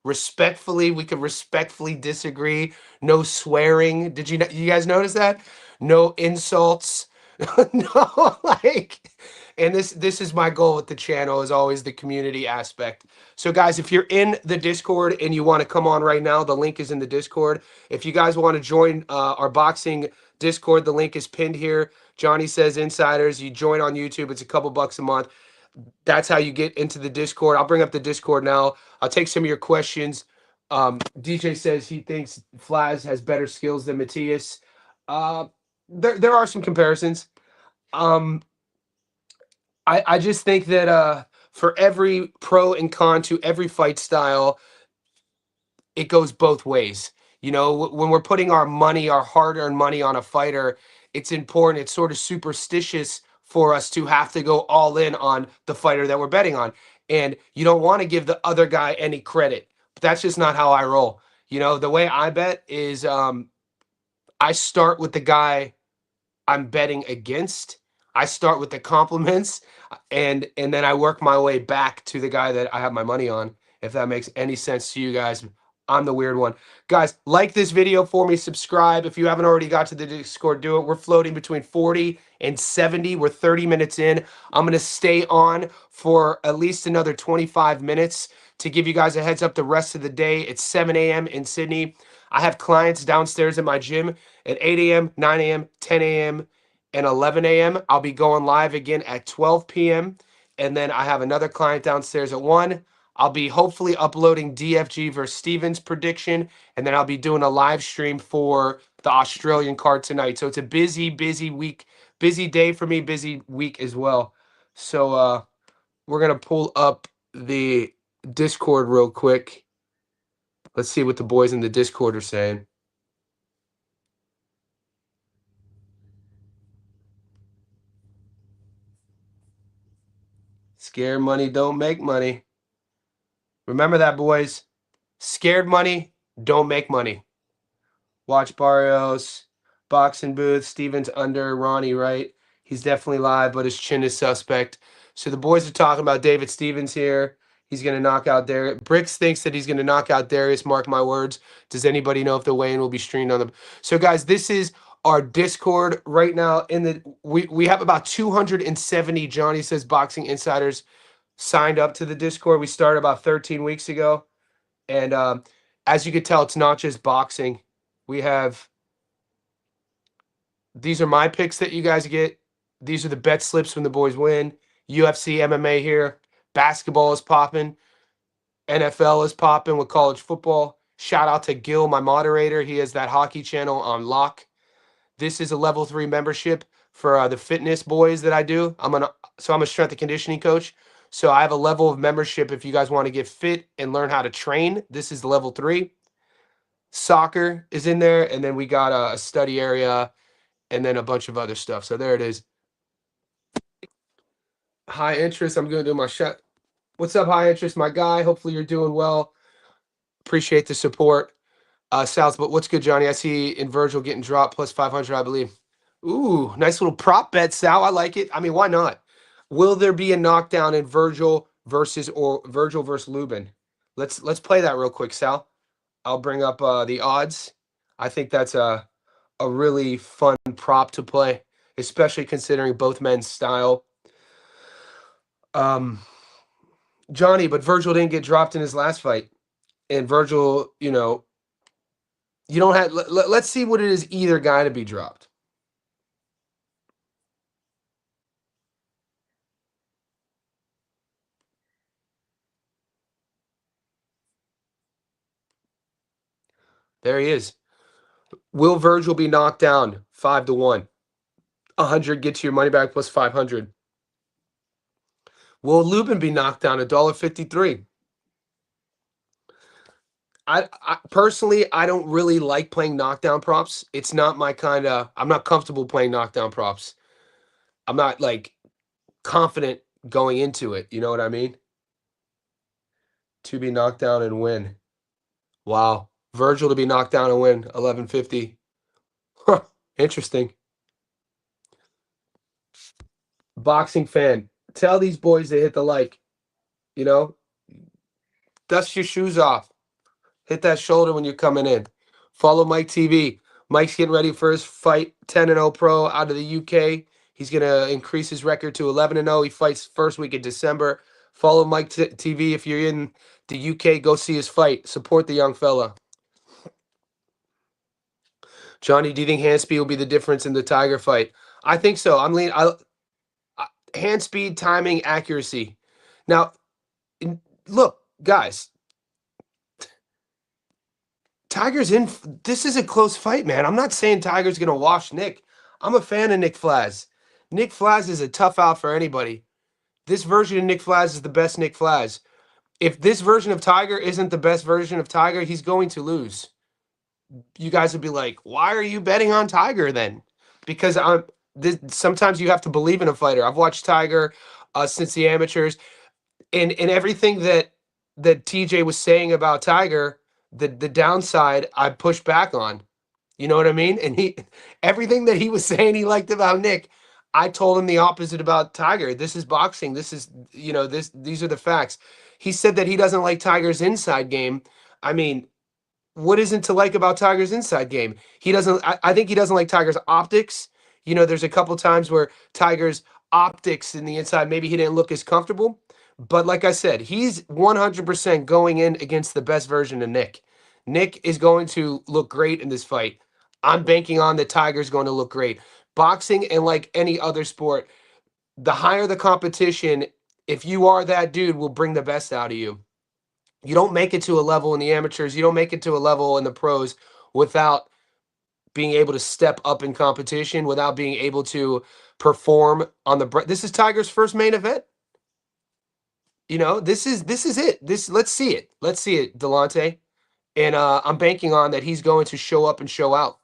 Respectfully. We could respectfully disagree. No swearing. You guys notice that? No insults. No, like And this is my goal with the channel, is always the community aspect. So guys, if you're in the Discord and you want to come on right now, the link is in the Discord. If you guys want to join our boxing Discord, the link is pinned here. Johnny Says Insiders. You join on YouTube. It's a couple bucks a month. That's how you get into the Discord. I'll bring up the Discord now. I'll take some of your questions. DJ says he thinks Flaz has better skills than Matthias. Uh, there are some comparisons. Um, I just think that for every pro and con to every fight style, it goes both ways. You know, when we're putting our money, our hard-earned money on a fighter, it's important. It's sort of superstitious for us to have to go all in on the fighter that we're betting on. And you don't want to give the other guy any credit. But that's just not how I roll. You know, the way I bet is I start with the guy I'm betting against. I start with the compliments, and then I work my way back to the guy that I have my money on. If that makes any sense to you guys, I'm the weird one. Guys, like this video for me, subscribe. If you haven't already got to the Discord, do it. We're floating between 40 and 70. We're 30 minutes in. I'm going to stay on for at least another 25 minutes to give you guys a heads up the rest of the day. It's 7 a.m. in Sydney. I have clients downstairs in my gym at 8 a.m., 9 a.m., 10 a.m., and 11 a.m. I'll be going live again at 12 p.m. And then I have another client downstairs at 1. I'll be hopefully uploading DFG versus Stevens prediction, and then I'll be doing a live stream for the Australian card tonight. So it's a busy, busy week, busy day for me, busy week as well. So we're going to pull up the Discord real quick. Let's see what the boys in the Discord are saying. Scared money don't make money. Remember that, boys. Scared money don't make money. Watch Barrios, boxing booth, Stevens under, Ronnie right. He's definitely live, but his chin is suspect. So the boys are talking about David Stevens here. He's going to knock out Darius. Bricks thinks that he's going to knock out Darius. Mark my words. Does anybody know if the weigh-in will be streamed on them? So guys, this is our Discord right now. We have about 270 Johnny Says Boxing Insiders signed up to the Discord. We started about 13 weeks ago. And as you can tell, it's not just boxing. We have, these are my picks that you guys get. These are the bet slips when the boys win. UFC, MMA here. Basketball is popping. NFL is popping with college football. Shout out to Gil, my moderator. He has that hockey channel on lock. This is a level 3 membership for the fitness boys that I do. I'm a strength and conditioning coach. So I have a level of membership if you guys want to get fit and learn how to train. This is the level 3. Soccer is in there, and then we got a study area and then a bunch of other stuff. So there it is. High interest. I'm going to do my shot. What's up, high interest, my guy? Hopefully you're doing well. Appreciate the support. Sal's, but what's good, Johnny? I see in Vergil getting dropped plus 500, I believe. Ooh, nice little prop bet, Sal. I like it. I mean, why not? Will there be a knockdown in Vergil versus Lubin? Let's play that real quick, Sal. I'll bring up the odds. I think that's a really fun prop to play, especially considering both men's style. Johnny, but Vergil didn't get dropped in his last fight. And Vergil, you know, you don't have, let's see what it is either guy to be dropped. There he is. Will Vergil be knocked down? 5-1. 100 gets your money back plus 500. Will Lubin be knocked down? $1.53. I personally, I don't really like playing knockdown props. It's not my kind of, I'm not comfortable playing knockdown props. I'm not like confident going into it. You know what I mean? To be knocked down and win. Wow. Vergil to be knocked down and win. 1150. Huh. Interesting. Boxing fan. Tell these boys to hit the like. You know? Dust your shoes off. Hit that shoulder when you're coming in. Follow Mike TV. Mike's getting ready for his fight. 10-0 pro out of the UK. He's going to increase his record to 11-0. He fights first week in December. Follow Mike TV if you're in the UK. Go see his fight. Support the young fella. Johnny, do you think hand speed will be the difference in the Tiger fight? I think so. Hand speed, timing, accuracy. Now, look, guys, Tiger's in. This is a close fight, man. I'm not saying Tiger's going to wash Nick. I'm a fan of Nick Flaz. Nick Flaz is a tough out for anybody. This version of Nick Flaz is the best Nick Flaz. If this version of Tiger isn't the best version of Tiger, he's going to lose. You guys would be like, why are you betting on Tiger then? Because sometimes you have to believe in a fighter. I've watched Tiger since the amateurs, and everything that TJ was saying about Tiger, the downside I pushed back on. You know what I mean? And everything that he was saying he liked about Nick, I told him the opposite about Tiger. This is boxing. This is, these are the facts. He said that he doesn't like Tiger's inside game. I mean, what isn't to like about Tiger's inside game? He doesn't. I think he doesn't like Tiger's optics. There's a couple times where Tiger's optics in the inside, maybe he didn't look as comfortable. But like I said, he's 100% going in against the best version of Nick. Nick is going to look great in this fight. I'm banking on that Tiger's going to look great. Boxing, and like any other sport, the higher the competition, if you are that dude, will bring the best out of you. You don't make it to a level in the amateurs, you don't make it to a level in the pros without being able to step up in competition, without being able to perform on the. This is Tiger's first main event. This is it. Let's see it. Let's see it, Delonte. And I'm banking on that he's going to show up and show out.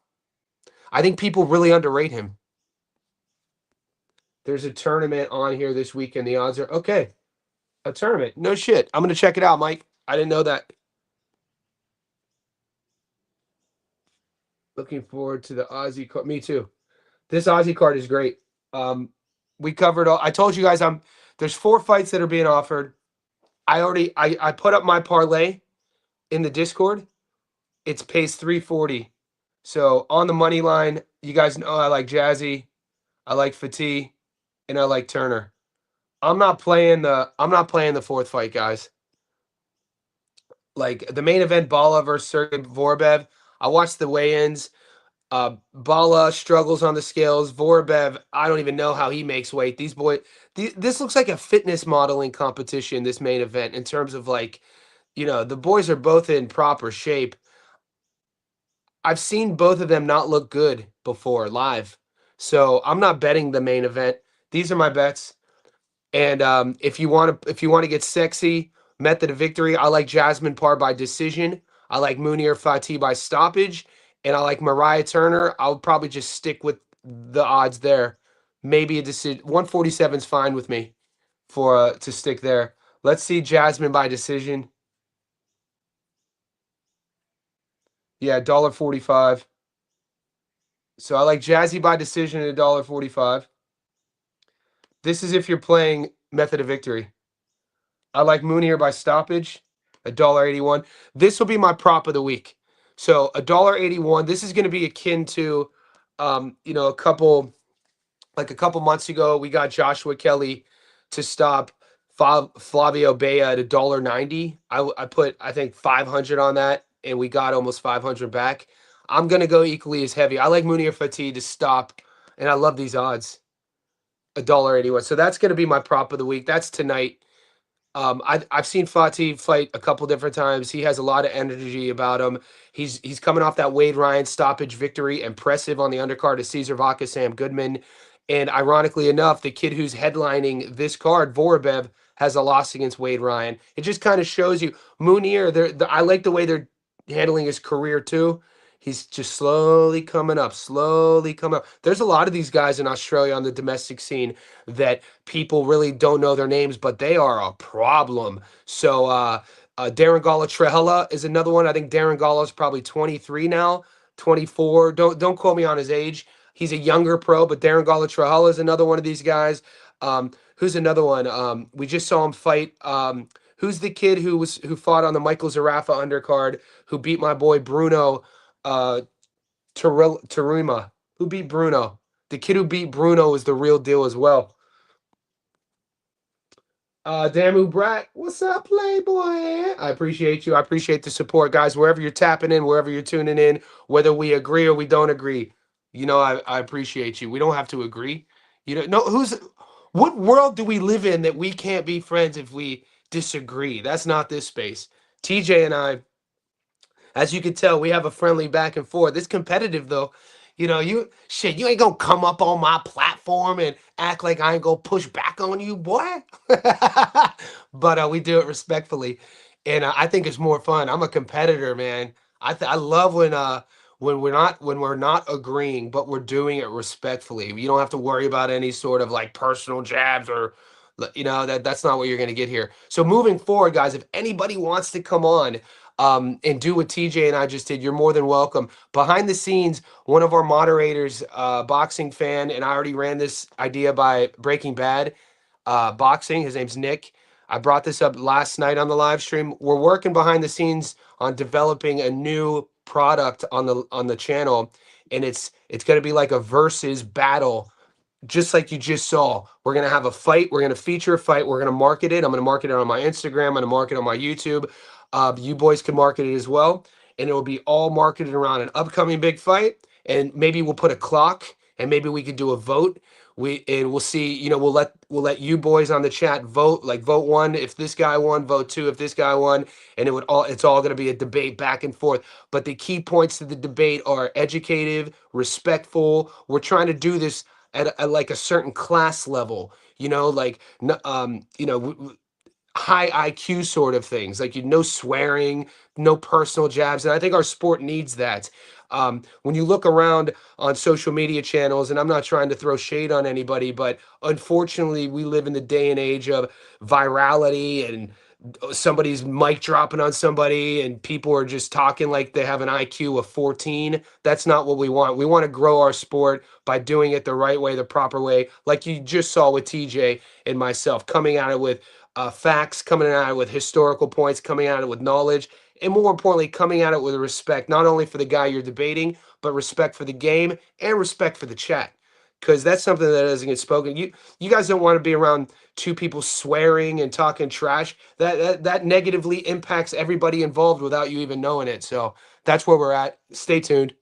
I think people really underrate him. There's a tournament on here this weekend. The odds are okay. A tournament. No shit. I'm going to check it out, Mike. I didn't know that. Looking forward to the Aussie card. Me too. This Aussie card is great. We covered all. I told you guys there's 4 fights that are being offered. I put up my parlay in the Discord. It's pays 340. So on the money line, you guys know I like Jazzy, I like Fatih, and I like Turner. I'm not playing the 4th fight, guys. Like the main event, Bala versus Sergey Vorbev. I watched the weigh-ins. Bala struggles on the scales. Vorbev, I don't even know how he makes weight. This looks like a fitness modeling competition, this main event, in terms of the boys are both in proper shape. I've seen both of them not look good before live. So I'm not betting the main event. These are my bets. And if you want to get sexy, method of victory, I like Jasmine Parr by decision. I like Munir Fatih by stoppage. And I like Mariah Turner. I'll probably just stick with the odds there. Maybe a decision. 147 is fine with me to stick there. Let's see Jasmine by decision. Yeah, $1.45. So I like Jazzy by decision at $1.45. This is if you're playing method of victory. I like Munir by stoppage, $1.81. This will be my prop of the week. So $1.81. This is going to be akin to, a couple months ago, we got Joshua Kelly to stop Flavio Bea at $1.90. I put, I think, 500 on that, and we got almost 500 back. I'm going to go equally as heavy. I like Munir Fatih to stop, and I love these odds. $1.81. So that's going to be my prop of the week. That's tonight. I've seen Fatih fight a couple different times. He has a lot of energy about him. He's coming off that Wade Ryan stoppage victory, impressive on the undercard of Cesar Vaca, Sam Goodman. And ironically enough, the kid who's headlining this card, Vorbev, has a loss against Wade Ryan. It just kind of shows you Munir. I like the way they're handling his career too. He's just slowly coming up. There's a lot of these guys in Australia on the domestic scene that people really don't know their names, but they are a problem. So Darren Gala Trehella is another one. I think Darren Gala is probably 23 now, 24. Don't quote me on his age. He's a younger pro, but Darren Gala Trehella is another one of these guys. Who's another one? We just saw him fight. Who's the kid who fought on the Michael Zarafa undercard, who beat my boy Bruno Tarima? Who beat Bruno? The kid who beat Bruno is the real deal as well. Damu Brat, what's up, Playboy? I appreciate you. I appreciate the support, guys. Wherever you're tapping in, wherever you're tuning in, whether we agree or we don't agree, I appreciate you. We don't have to agree. No, what world do we live in that we can't be friends if we disagree? That's not this space. TJ and I, as you can tell, we have a friendly back and forth. It's competitive though. You ain't gonna come up on my platform and act like I ain't gonna push back on you, boy. But we do it respectfully, and I think it's more fun. I'm a competitor, man. I love when we're not agreeing, but we're doing it respectfully. You don't have to worry about any sort of like personal jabs or that's not what you're gonna get here. So moving forward, guys, if anybody wants to come on and do what TJ and I just did, you're more than welcome. Behind the scenes, one of our moderators, boxing fan, and I already ran this idea by Breaking Bad boxing. His name's Nick. I brought this up last night on the live stream. We're working behind the scenes on developing a new product on the channel, and it's going to be like a versus battle just like you just saw. We're going to have a fight. We're going to feature a fight. We're going to market it. I'm going to market it on my Instagram. I'm going to market it on my YouTube. You boys can market it as well. And it will be all marketed around an upcoming big fight. And maybe we'll put a clock and maybe we could do a vote. We'll see, we'll let you boys on the chat vote, like vote one if this guy won, vote two if this guy won, and it's all going to be a debate back and forth. But the key points to the debate are educative, respectful. We're trying to do this at like a certain class level, like high IQ sort of things, like no swearing, no personal jabs, and I think our sport needs that. When you look around on social media channels, and I'm not trying to throw shade on anybody, but unfortunately, we live in the day and age of virality and somebody's mic dropping on somebody and people are just talking like they have an IQ of 14. That's not what we want. We want to grow our sport by doing it the right way, the proper way, like you just saw with TJ and myself, coming at it with facts, coming at it with historical points, coming at it with knowledge, and more importantly, coming at it with respect, not only for the guy you're debating, but respect for the game and respect for the chat. Because that's something that doesn't get spoken. You guys don't want to be around two people swearing and talking trash. That negatively impacts everybody involved without you even knowing it. So that's where we're at. Stay tuned.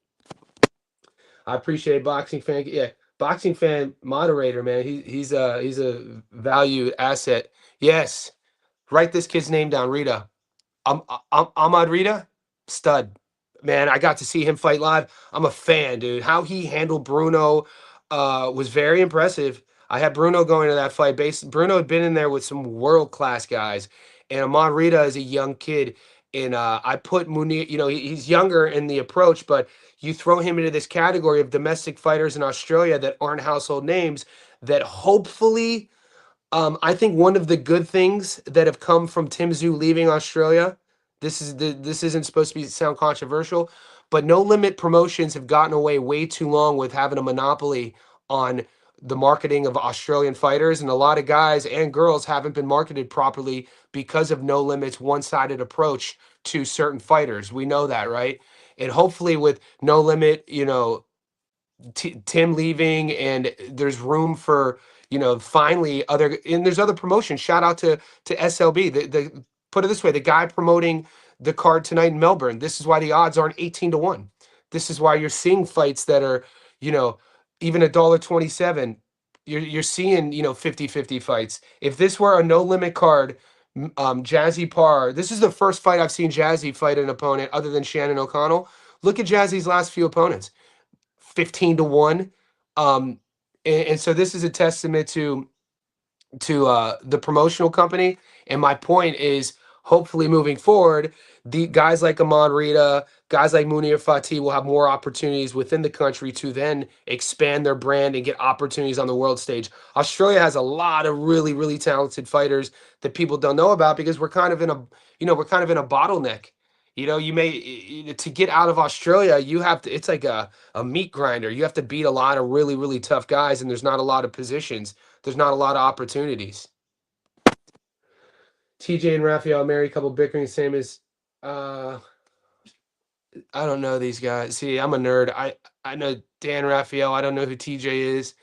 I appreciate boxing fan. Yeah, boxing fan moderator, man. He's a valued asset. Yes, write this kid's name down, Rita. Ahmad Rita, stud. Man, I got to see him fight live. I'm a fan, dude. How he handled Bruno was very impressive. I had Bruno going to that fight. Bruno had been in there with some world class guys, and Ahmad Rita is a young kid. And I put Munir. He's younger in the approach, but you throw him into this category of domestic fighters in Australia that aren't household names. That hopefully I think one of the good things that have come from Tim Tszyu leaving Australia, this isn't supposed to sound controversial, but No Limit Promotions have gotten away way too long with having a monopoly on the marketing of Australian fighters, and a lot of guys and girls haven't been marketed properly because of No Limit's one-sided approach to certain fighters. We know that, right? And hopefully with No Limit, Tim leaving, and there's room for finally other and there's other promotions. Shout out to SLB. The put it this way, the guy promoting the card tonight in Melbourne. This is why the odds aren't 18-1. This is why you're seeing fights that are you know even $1.27. You're seeing 50-50 fights. If this were a no limit card, Jazzy Parr. This is the first fight I've seen Jazzy fight an opponent other than Shannon O'Connell. Look at Jazzy's last few opponents. 15-1. And so this is a testament to the promotional company. And my point is, hopefully moving forward, the guys like Ahmad Rita, guys like Munir Fatih will have more opportunities within the country to then expand their brand and get opportunities on the world stage. Australia has a lot of really, really talented fighters that people don't know about because we're kind of in a bottleneck. To get out of Australia, you have to, it's like a meat grinder. You have to beat a lot of really, really tough guys, and there's not a lot of positions. There's not a lot of opportunities. TJ and Raphael, married couple bickering, same as uh I don't know these guys. See, I'm a nerd. I I know Dan Raphael. I don't know who TJ is.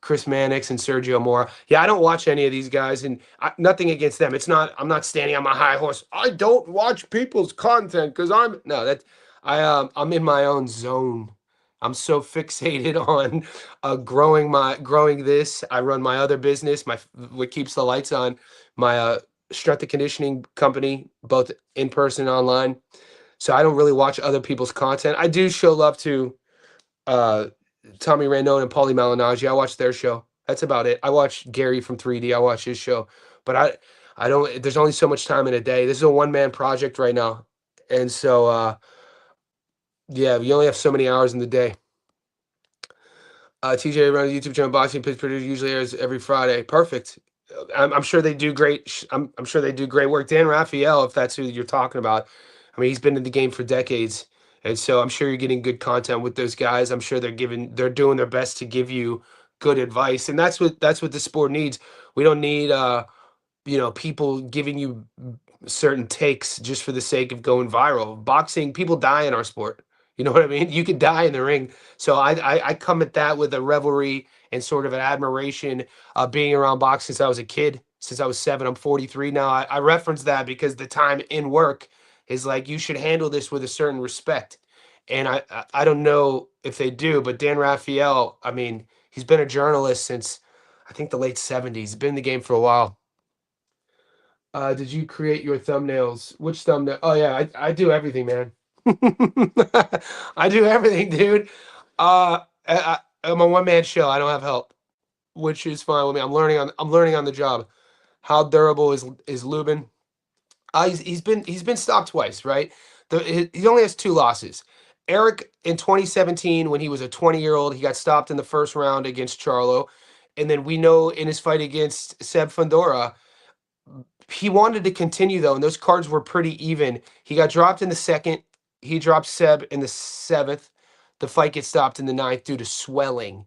Chris Mannix and Sergio Mora. Yeah, I don't watch any of these guys, and nothing against them. It's not. I'm not standing on my high horse. I don't watch people's content because I'm no that. I'm in my own zone. I'm so fixated on growing this. I run my other business, my what keeps the lights on, my strength and conditioning company, both in person and online. So I don't really watch other people's content. I do show love to uh, Tommy Randone and Paulie Malignaggi. I watch their show. That's about it. I watch Gary from 3D. I watch his show, but I don't. There's only so much time in a day. This is a one man project right now, and so yeah, we only have so many hours in the day. TJ runs a YouTube channel, Boxing Pittsburgh usually airs every Friday. Perfect. I'm sure they do great. I'm sure they do great work. Dan Raphael, if that's who you're talking about, I mean, he's been in the game for decades, and so I'm sure you're getting good content with those guys. I'm sure they're doing their best to give you good advice, and that's what the sport needs. We don't need people giving you certain takes just for the sake of going viral. Boxing, people die in our sport. You know what I mean? You could die in the ring. So I come at that with a revelry and sort of an admiration. Being around boxing since I was a kid, since I was 7. I'm 43 now. I reference that because the time in work is like you should handle this with a certain respect. And I don't know if they do, but Dan Raphael, I mean, he's been a journalist since I think the late 70s. He's been in the game for a while. Did you create your thumbnails? Which thumbnail? Oh yeah, I do everything, man. I do everything, dude. I'm a one man show. I don't have help, which is fine with me. I'm learning on the job. How durable is Lubin? He's been stopped twice, right? He only has 2 losses. Eric in 2017, when he was a 20-year-old, he got stopped in the first round against Charlo, and then we know in his fight against Seb Fundora, he wanted to continue though, and those cards were pretty even. He got dropped in the second. He dropped Seb in the 7th. The fight gets stopped in the 9th due to swelling.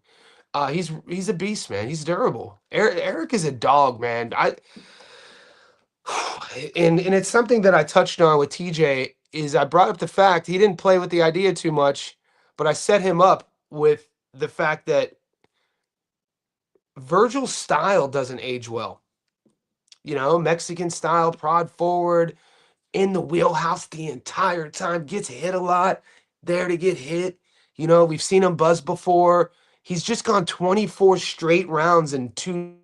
He's a beast, man. He's durable. Eric is a dog, man. And it's something that I touched on with TJ is I brought up the fact he didn't play with the idea too much, but I set him up with the fact that Vergil's style doesn't age well. Mexican style, prod forward, in the wheelhouse the entire time, gets hit a lot, there to get hit. We've seen him buzz before. He's just gone 24 straight rounds and 2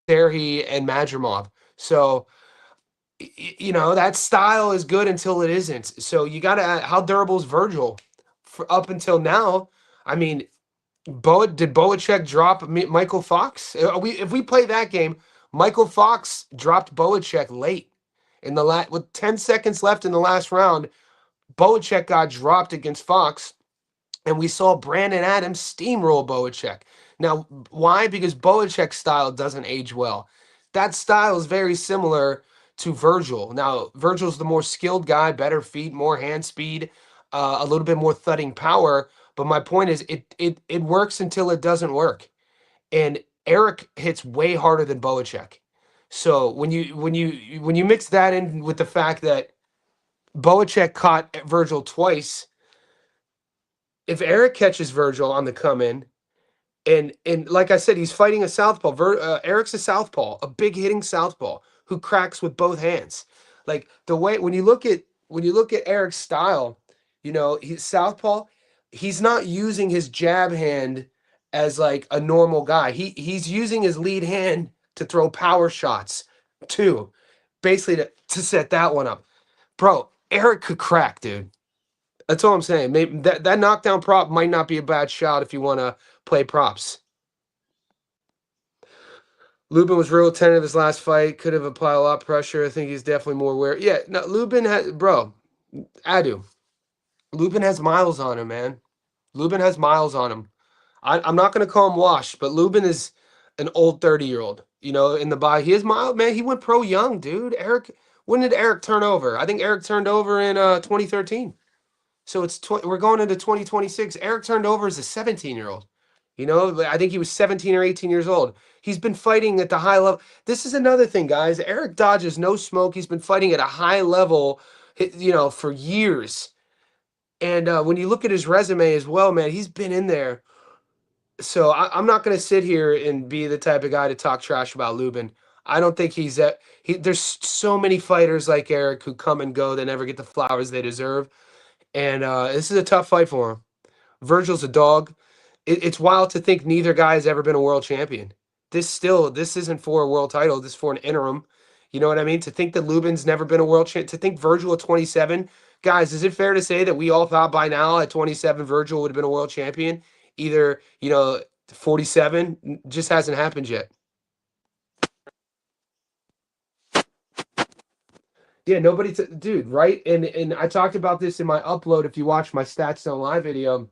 Serhi and Madrimov. So, that style is good until it isn't. So you got to how durable is Vergil for up until now? I mean, did Boacek drop Michael Fox? If we play that game, Michael Fox dropped Boacek late in the with 10 seconds left in the last round. Boacek got dropped against Fox, and we saw Brandon Adams steamroll Boacek. Now, why? Because Boacek's style doesn't age well. That style is very similar to Vergil. Now, Vergil's the more skilled guy, better feet, more hand speed, a little bit more thudding power. But my point is, it works until it doesn't work. And Eric hits way harder than Boacek. So when you mix that in with the fact that Boacek caught Vergil twice, if Eric catches Vergil on the come in, and like I said, he's fighting a southpaw. Eric's a southpaw, a big hitting southpaw who cracks with both hands. Like the way when you look at Eric's style, he's southpaw. He's not using his jab hand as like a normal guy. He's using his lead hand to throw power shots too, basically to set that one up. Bro, Eric could crack, dude. That's all I'm saying. Maybe that knockdown prop might not be a bad shot if you want to play props. Lubin was real tentative his last fight. Could have applied a lot of pressure. I think he's definitely more aware. Yeah, no, Lubin has, bro. I do. Lubin has miles on him, man. Lubin has miles on him. I'm not gonna call him washed, but Lubin is an old 30-year-old. In the body, he is mild, man. He went pro young, dude. When did Eric turn over? I think Eric turned over in 2013. So we're going into 2026. Eric turned over as a 17-year-old. I think he was 17 or 18 years old. He's been fighting at the high level. This is another thing, guys. Eric dodges no smoke. He's been fighting at a high level, for years. And when you look at his resume as well, man, he's been in there. So I'm not going to sit here and be the type of guy to talk trash about Lubin. I don't think he's that. There's so many fighters like Eric who come and go. They never get the flowers they deserve. And this is a tough fight for him. Vergil's a dog. It's wild to think neither guy has ever been a world champion. This isn't for a world title. This is for an interim. You know what I mean? To think that Lubin's never been a world champ. To think Vergil at 27, guys, is it fair to say that we all thought by now at 27 Vergil would have been a world champion? Either 47 just hasn't happened yet. Yeah, dude, right? And I talked about this in my upload. If you watch my Stats Don't Lie video,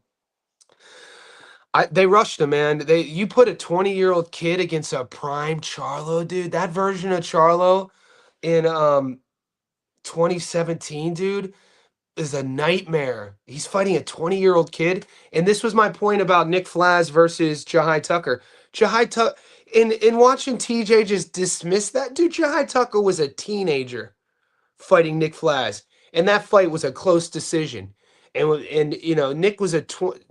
they rushed him, man. You put a 20-year-old kid against a prime Charlo, dude. That version of Charlo in 2017, dude, is a nightmare. He's fighting a 20-year-old kid, and this was my point about Nick Flaz versus Jahai Tucker. Jahai Tucker, in watching TJ just dismiss that dude, Jahai Tucker was a teenager fighting Nick Flaz, and that fight was a close decision. And Nick was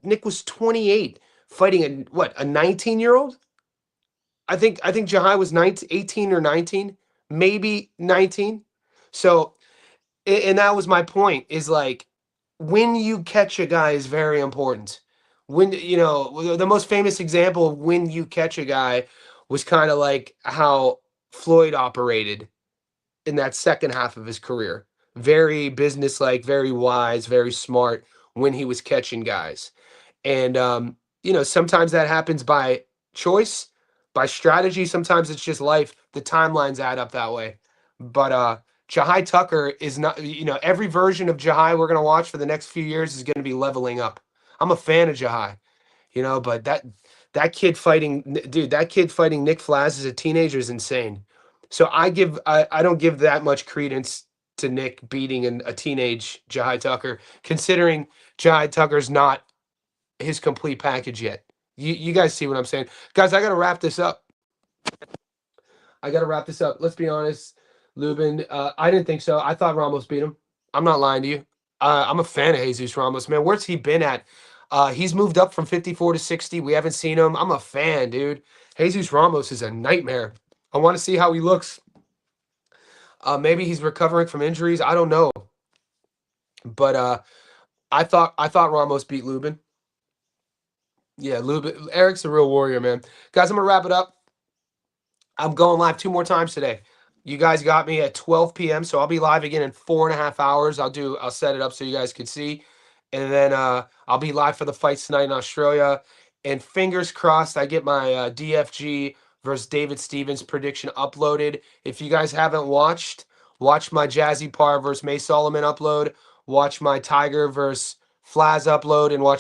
Nick was 28 fighting a 19-year-old. I think Jahai was 19, 18 or 19, maybe 19. So, and that was my point. Is like when you catch a guy is very important. When the most famous example of when you catch a guy was kind of like how Floyd operated in that second half of his career. Very businesslike, very wise, very smart when he was catching guys. And sometimes that happens by choice, by strategy. Sometimes it's just life. The timelines add up that way. But Jahai Tucker is not. Every version of Jahai we're gonna watch for the next few years is gonna be leveling up. I'm a fan of Jahai, but that kid fighting, dude, that kid fighting Nick Flaz as a teenager is insane. So I don't give that much credence to Nick beating a teenage Jahai Tucker, considering Jahai Tucker's not his complete package yet. You guys see what I'm saying, guys? I gotta wrap this up. Let's be honest, Lubin. I didn't think so. I thought Ramos beat him. I'm not lying to you. I'm a fan of Jesus Ramos, man. Where's he been at? He's moved up from 54 to 60. We haven't seen him. I'm a fan, dude. Jesus Ramos is a nightmare. I want to see how he looks. Maybe he's recovering from injuries. I don't know. But I thought Ramos beat Lubin. Yeah, Lubin. Eric's a real warrior, man. Guys, I'm gonna wrap it up. I'm going live 2 more times today. You guys got me at 12 p.m. So I'll be live again in 4.5 hours. I'll set it up so you guys can see. And then I'll be live for the fights tonight in Australia. And fingers crossed I get my DFG versus David Stevens prediction uploaded. If you guys haven't watch my Jazzy Parr versus May Solomon upload. Watch my Tiger versus Flaz upload. And watch